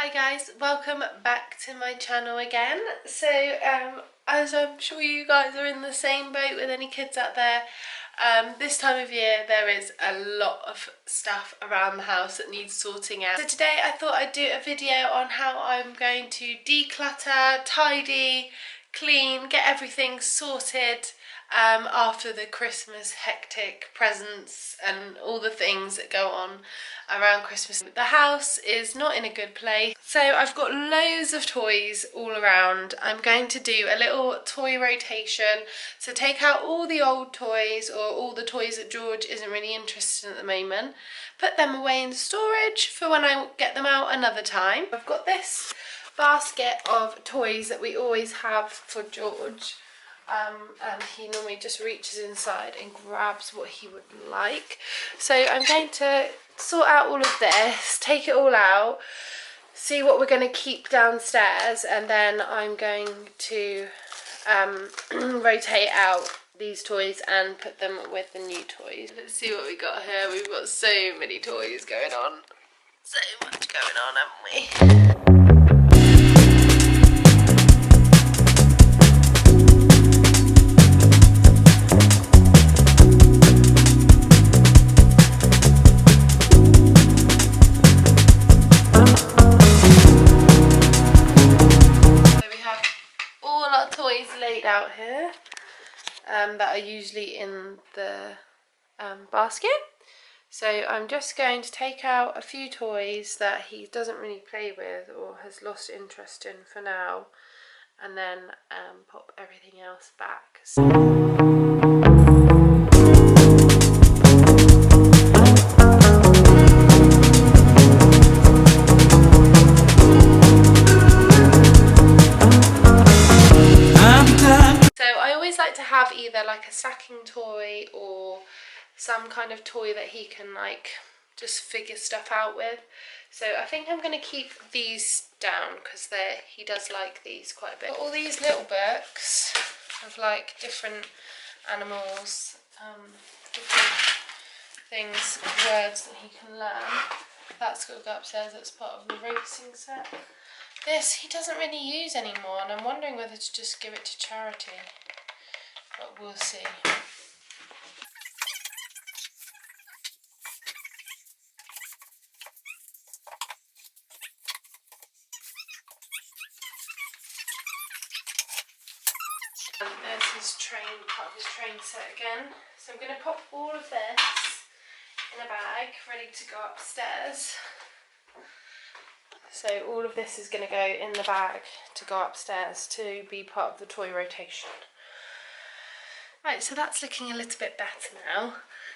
Hi guys, welcome back to my channel again. So as I'm sure you guys are in the same boat with any kids out there, this time of year there is a lot of stuff around the house that needs sorting out. So today I thought I'd do a video on how I'm going to declutter, tidy, clean, get everything sorted after the Christmas hectic presents and all the things that go on around Christmas. The house is not in a good place, so I've got loads of toys all around. I'm going to do a little toy rotation, so take out all the old toys or all the toys that George isn't really interested in at the moment, put them away in storage for when I get them out another time. I've got this basket of toys that we always have for George. And he normally just reaches inside and grabs what he would like. So I'm going to sort out all of this, take it all out, see what we're going to keep downstairs, and then I'm going to rotate out these toys and put them with the new toys. Let's see what we got here. We've got so many toys going on. So much going on, haven't we? Out here that are usually in the basket. So I'm just going to take out a few toys that he doesn't really play with or has lost interest in for now, and then pop everything else back. To have either like a stacking toy or some kind of toy that he can like just figure stuff out with. So I think I'm going to keep these down because he does like these quite a bit. All these little books of like different animals, different things, words that he can learn. That's got to go upstairs. That's part of the racing set. This he doesn't really use anymore, and I'm wondering whether to just give it to charity. But we'll see. There's his train, part of his train set again. So I'm going to pop all of this in a bag, ready to go upstairs. So all of this is going to go in the bag to go upstairs to be part of the toy rotation. Right, so that's looking a little bit better now.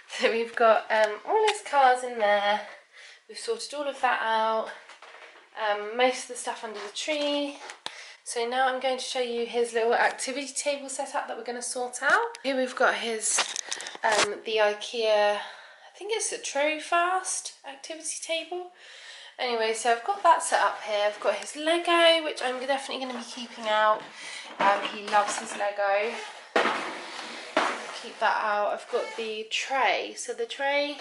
So we've got all his cars in there. We've sorted all of that out. Most of the stuff under the tree. So now I'm going to show you his little activity table setup that we're going to sort out. Here we've got his, the IKEA, I think it's a Trofast activity table. Anyway, so I've got that set up here. I've got his Lego, which I'm definitely going to be keeping out. He loves his Lego. Keep that out. I've got the tray. So the tray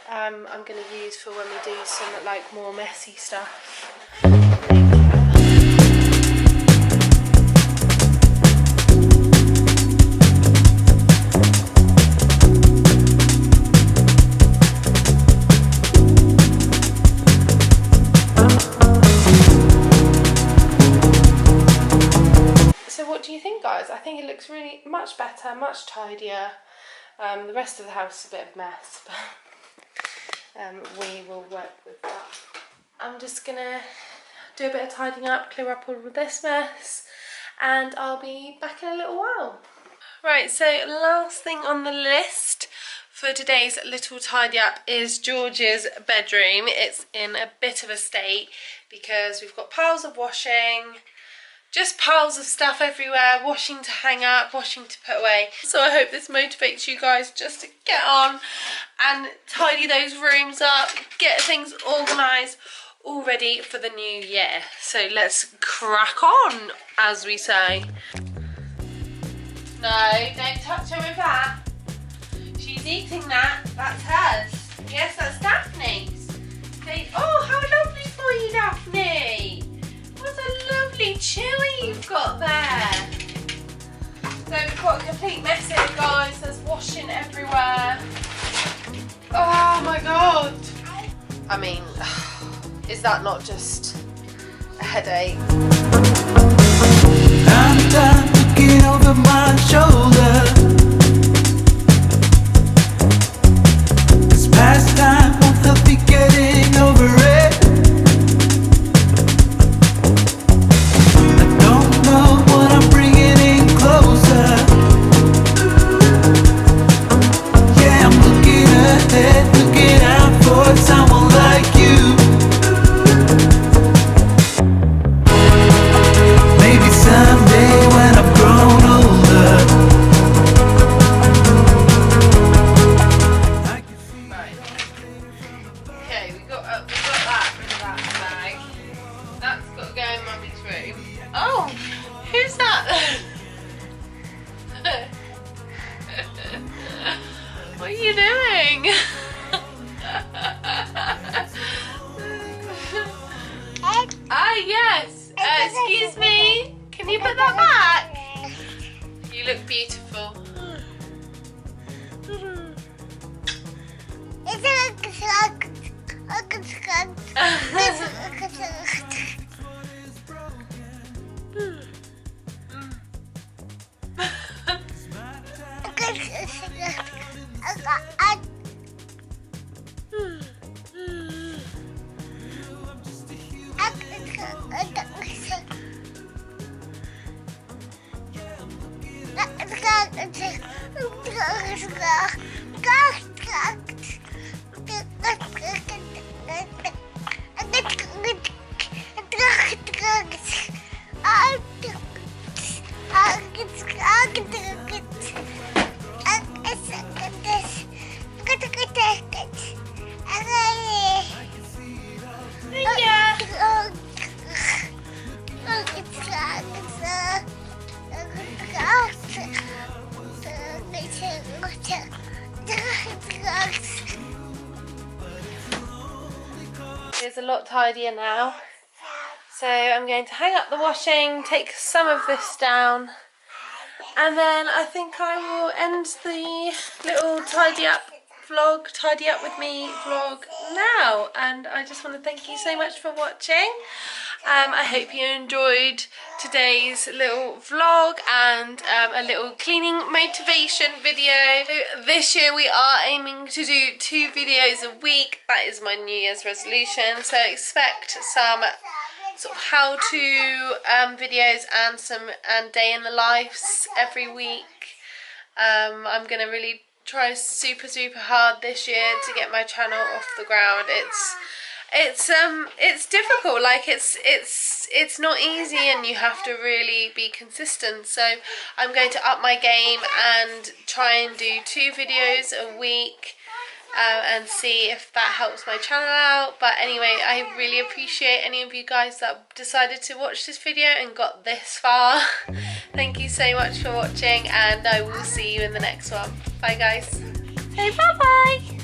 I'm going to use for when we do some like more messy stuff. Guys, I think it looks really much better, much tidier. The rest of the house is a bit of a mess, but we will work with that. I'm just gonna do a bit of tidying up, clear up all of this mess, and I'll be back in a little while. Right, so last thing on the list for today's little tidy up is George's bedroom. It's in a bit of a state because we've got piles of washing, just piles of stuff everywhere, washing to hang up, washing to put away. So I hope this motivates you guys just to get on and tidy those rooms up, get things organised, all ready for the new year. So let's crack on, as we say. No, don't touch her with that. She's eating that. That's hers. Yes, that's Daphne's. Oh, how lovely for you, Daphne. got there? So we've got a complete mess here, guys. There's washing everywhere. Oh my god. I mean, is that not just a headache? I'm done looking over my shoulder. This past time won't help me getting over it. I don't know what I'm bringing in closer. Yeah, I'm looking ahead, looking out for someone like you. Maybe someday when I've grown older, I can see. Right. Okay, we got that in that bag. That's got to go in Mummy's room. Oh, who's that? What are you doing? Ah, yes. Excuse me. Can you put that back? You look beautiful. It's a lot tidier now. So I'm going to hang up the washing, take some of this down, and then I think I will end the little tidy up with me vlog now. And I just want to thank you so much for watching. I hope you enjoyed today's little vlog and a little cleaning motivation video. So this year we are aiming to do 2 videos a week. That is my New Year's resolution. So expect some sort of how-to videos and day in the lives every week. I'm gonna really try super hard this year to get my channel off the ground. It's difficult. Like it's not easy, and you have to really be consistent. So I'm going to up my game and try and do 2 videos a week. And see if that helps my channel out. But anyway, I really appreciate any of you guys that decided to watch this video and got this far. Thank you so much for watching, and I will see you in the next one. Bye guys. Say bye bye.